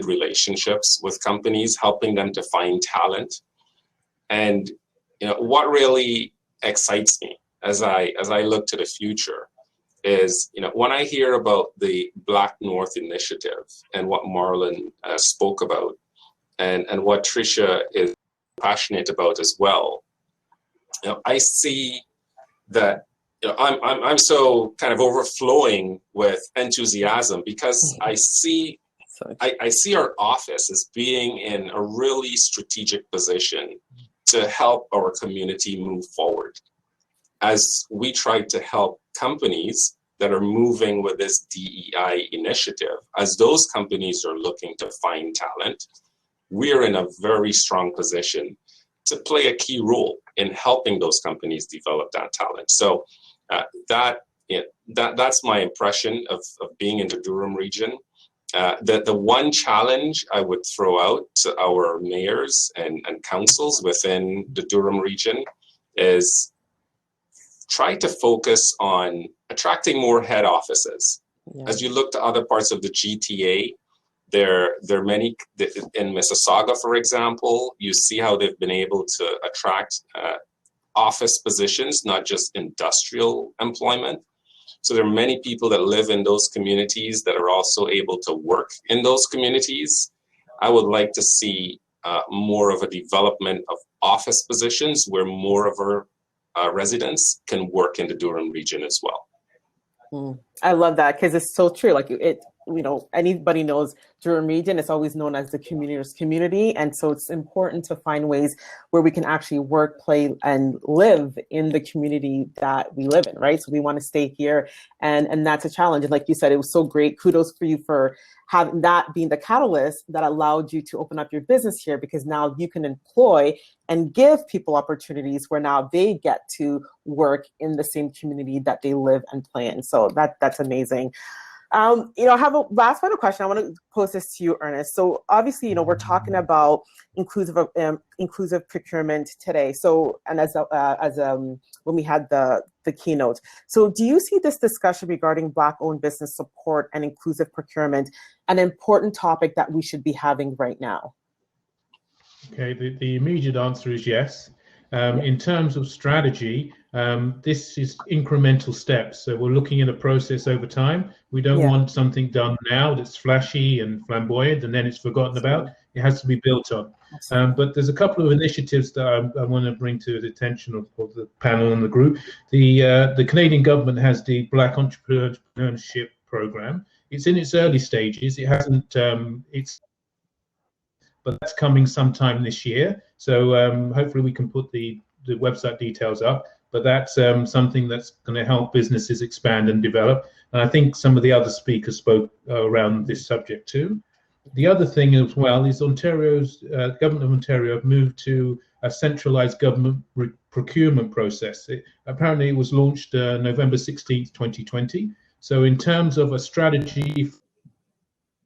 good relationships with companies, helping them to find talent. And what really excites me as I look to the future is, when I hear about the Black North Initiative and what Marlon spoke about, and what Tricia is passionate about as well, I see that I'm so kind of overflowing with enthusiasm, because I see our office as being in a really strategic position to help our community move forward, as we try to help companies that are moving with this DEI initiative. As those companies are looking to find talent, we're in a very strong position to play a key role in helping those companies develop that talent. So that's my impression of being in the Durham region. The one challenge I would throw out to our mayors and councils within the Durham region is try to focus on attracting more head offices. Yeah. As you look to other parts of the GTA, there are many, in Mississauga, for example, you see how they've been able to attract office positions, not just industrial employment. So there are many people that live in those communities that are also able to work in those communities. I would like to see more of a development of office positions where more of our residents can work in the Durham region as well. I love that, because it's so true. Like anybody knows Durham region, it's always known as the community's community. And so it's important to find ways where we can actually work, play, and live in the community that we live in, right? So we want to stay here, and that's a challenge. And like you said, it was so great. Kudos for you for having that being the catalyst that allowed you to open up your business here, because now you can employ and give people opportunities where now they get to work in the same community that they live and play in. So that's amazing. I have a last final question. I want to pose this to you, Ernest. So obviously, we're talking about inclusive procurement today. So, and as when we had the keynote. So do you see this discussion regarding Black-owned business support and inclusive procurement an important topic that we should be having right now? Okay, the immediate answer is yes. In terms of strategy, this is incremental steps. So we're looking at a process over time. We don't want something done now that's flashy and flamboyant and then it's forgotten about. It has to be built on. But there's a couple of initiatives that I want to bring to the attention of the panel and the group. The Canadian government has the Black Entrepreneurship Program. It's in its early stages. It hasn't. But that's coming sometime this year. So hopefully we can put the website details up. But that's something that's going to help businesses expand and develop. And I think some of the other speakers spoke around this subject too. The other thing as well is Ontario's government of Ontario have moved to a centralized government procurement process. Apparently it was launched November 16th, 2020. So in terms of a strategy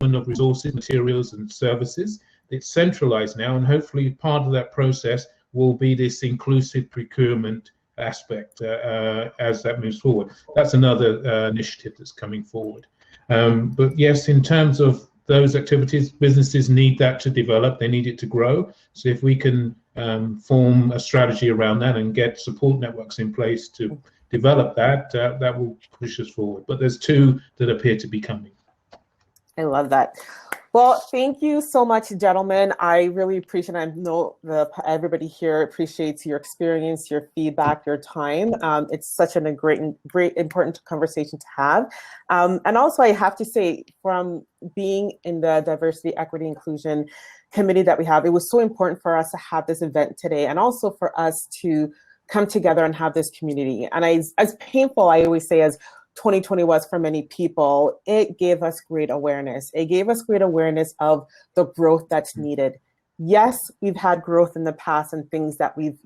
of resources, materials and services, it's centralized now, and hopefully part of that process will be this inclusive procurement aspect as that moves forward. That's another initiative that's coming forward. But yes, in terms of those activities, businesses need that to develop, they need it to grow. So if we can form a strategy around that and get support networks in place to develop that, that will push us forward. But there's two that appear to be coming. I love that. Well, thank you so much, gentlemen. I really appreciate it. I know everybody here appreciates your experience, your feedback, your time. It's such a great, important conversation to have. And also, I have to say, from being in the Diversity, Equity, Inclusion Committee that we have, it was so important for us to have this event today, and also for us to come together and have this community. And as painful, I always say, as 2020 was for many people, it gave us great awareness. It gave us great awareness of the growth that's needed. Yes, we've had growth in the past and things that we've,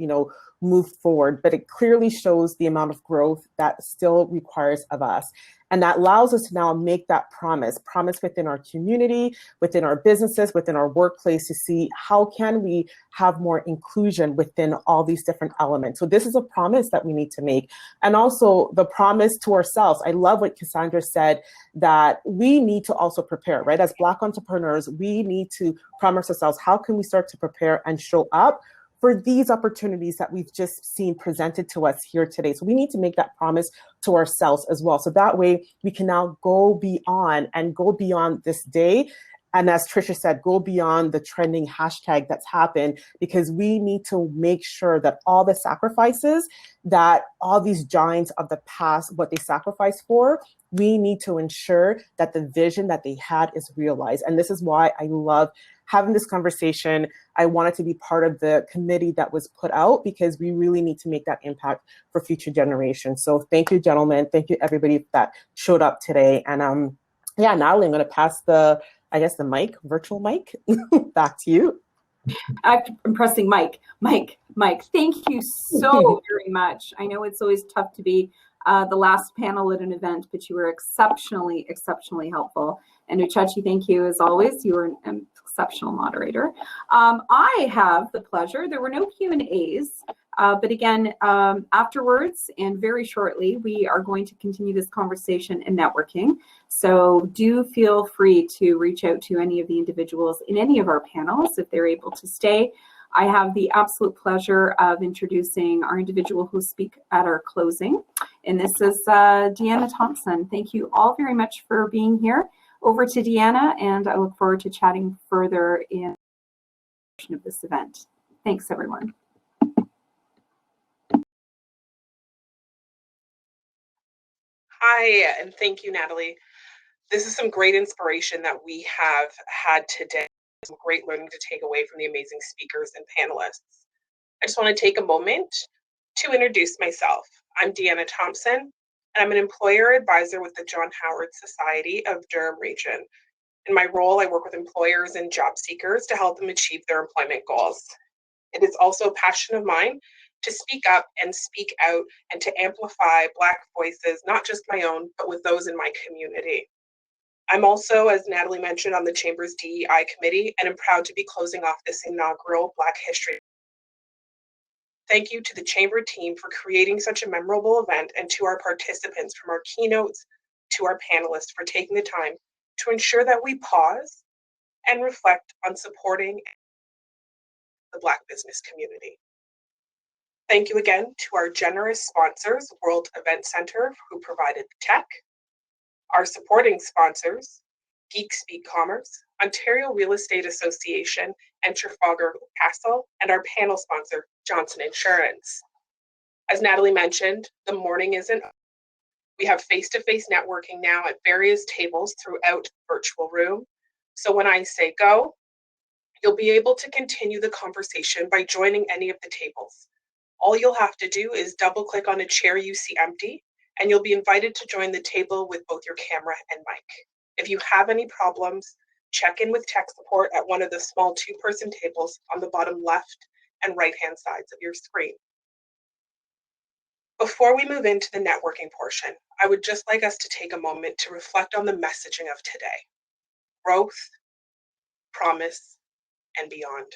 moved forward, but it clearly shows the amount of growth that still requires of us. And that allows us to now make that promise within our community, within our businesses, within our workplace, to see how can we have more inclusion within all these different elements. So this is a promise that we need to make. And also the promise to ourselves. I love what Cassandra said, that we need to also prepare, right? As Black entrepreneurs, we need to promise ourselves, how can we start to prepare and show up for these opportunities that we've just seen presented to us here today? So we need to make that promise to ourselves as well. So that way we can now go beyond this day. And as Tricia said, go beyond the trending hashtag that's happened, because we need to make sure that all the sacrifices that all these giants of the past, what they sacrificed for, we need to ensure that the vision that they had is realized. And this is why I love having this conversation. I wanted to be part of the committee that was put out, because we really need to make that impact for future generations. So thank you, gentlemen. Thank you, everybody that showed up today. And yeah, Natalie, I'm going to pass the virtual mic, back to you. I'm pressing Mike. Thank you so very much. I know it's always tough to be the last panel at an event, but you were exceptionally helpful. And Uchachi, thank you as always. You were an exceptional moderator. I have the pleasure, there were no Q&As, but again, afterwards and very shortly, we are going to continue this conversation and networking. So do feel free to reach out to any of the individuals in any of our panels if they're able to stay. I have the absolute pleasure of introducing our individual who speak at our closing, and this is Deanna Thompson. Thank you all very much for being here. Over to Deanna, and I look forward to chatting further in of this event. Thanks, everyone. Hi, and thank you, Natalie. This is some great inspiration that we have had today. Some great learning to take away from the amazing speakers and panelists. I just want to take a moment to introduce myself. I'm Deanna Thompson, and I'm an employer advisor with the John Howard Society of Durham Region. In my role, I work with employers and job seekers to help them achieve their employment goals. It is also a passion of mine to speak up and speak out and to amplify Black voices, not just my own, but with those in my community. I'm also, as Natalie mentioned, on the Chamber's DEI committee, and I'm proud to be closing off this inaugural Black History. Thank you to the Chamber team for creating such a memorable event, and to our participants, from our keynotes to our panelists, for taking the time to ensure that we pause and reflect on supporting the Black business community. Thank you again to our generous sponsors, World Event Center, who provided the tech, our supporting sponsors, Geek Speak Commerce, Ontario Real Estate Association, and Trafalgar Castle, and our panel sponsor, Johnson Insurance. As Natalie mentioned, the morning isn't over. We have face-to-face networking now at various tables throughout the virtual room. So when I say go, you'll be able to continue the conversation by joining any of the tables. All you'll have to do is double-click on a chair you see empty, and you'll be invited to join the table with both your camera and mic. If you have any problems, check in with tech support at one of the small two-person tables on the bottom left and right-hand sides of your screen. Before we move into the networking portion, I would just like us to take a moment to reflect on the messaging of today: growth, promise, and beyond,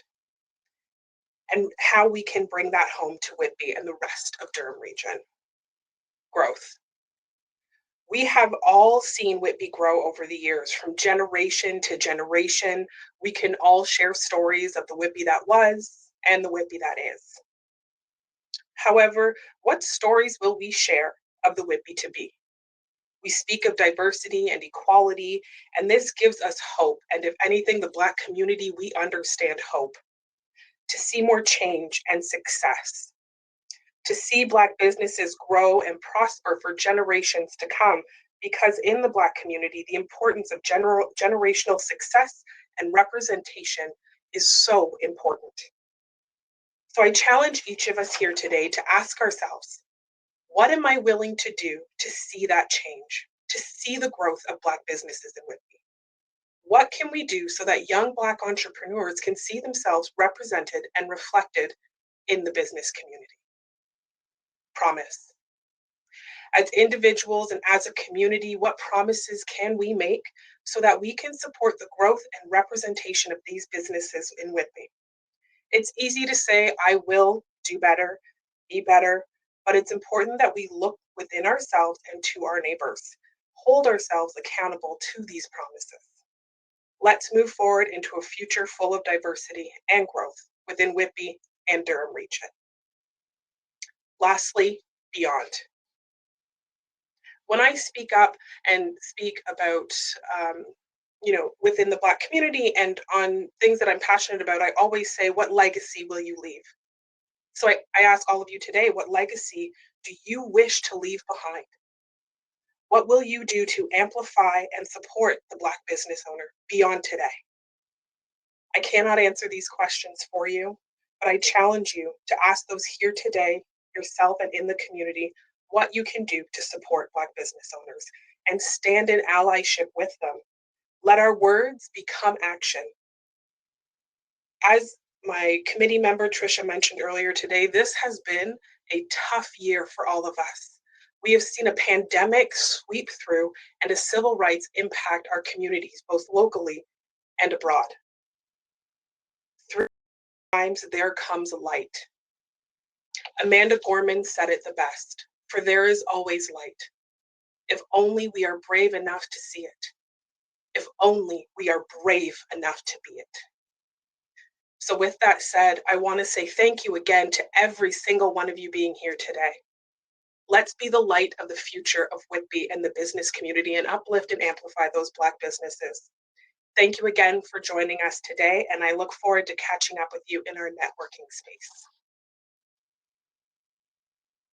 and how we can bring that home to Whitby and the rest of Durham Region. Growth. We have all seen Whitby grow over the years, from generation to generation. We can all share stories of the Whitby that was and the Whitby that is. However, what stories will we share of the Whitby to be? We speak of diversity and equality, and this gives us hope. And if anything, the Black community, we understand hope. To see more change and success. To see Black businesses grow and prosper for generations to come, because in the Black community, the importance of generational success and representation is so important. So I challenge each of us here today to ask ourselves, what am I willing to do to see that change, to see the growth of Black businesses in Whitby? What can we do so that young Black entrepreneurs can see themselves represented and reflected in the business community? Promise. As individuals and as a community, what promises can we make so that we can support the growth and representation of these businesses in Whitby? It's easy to say, I will do better, be better, but it's important that we look within ourselves and to our neighbors, hold ourselves accountable to these promises. Let's move forward into a future full of diversity and growth within Whitby and Durham region. Lastly, beyond. When I speak up and speak about, within the Black community and on things that I'm passionate about, I always say, what legacy will you leave? So I ask all of you today, what legacy do you wish to leave behind? What will you do to amplify and support the Black business owner beyond today? I cannot answer these questions for you, but I challenge you to ask those here today, yourself and in the community, what you can do to support Black business owners and stand in allyship with them. Let our words become action. As my committee member Tricia mentioned earlier today, this has been a tough year for all of us. We have seen a pandemic sweep through and a civil rights impact our communities, both locally and abroad. Through times, there comes light. Amanda Gorman said it the best, for there is always light. If only we are brave enough to see it. If only we are brave enough to be it. So with that said, I want to say thank you again to every single one of you being here today. Let's be the light of the future of Whitby and the business community and uplift and amplify those Black businesses. Thank you again for joining us today, and I look forward to catching up with you in our networking space.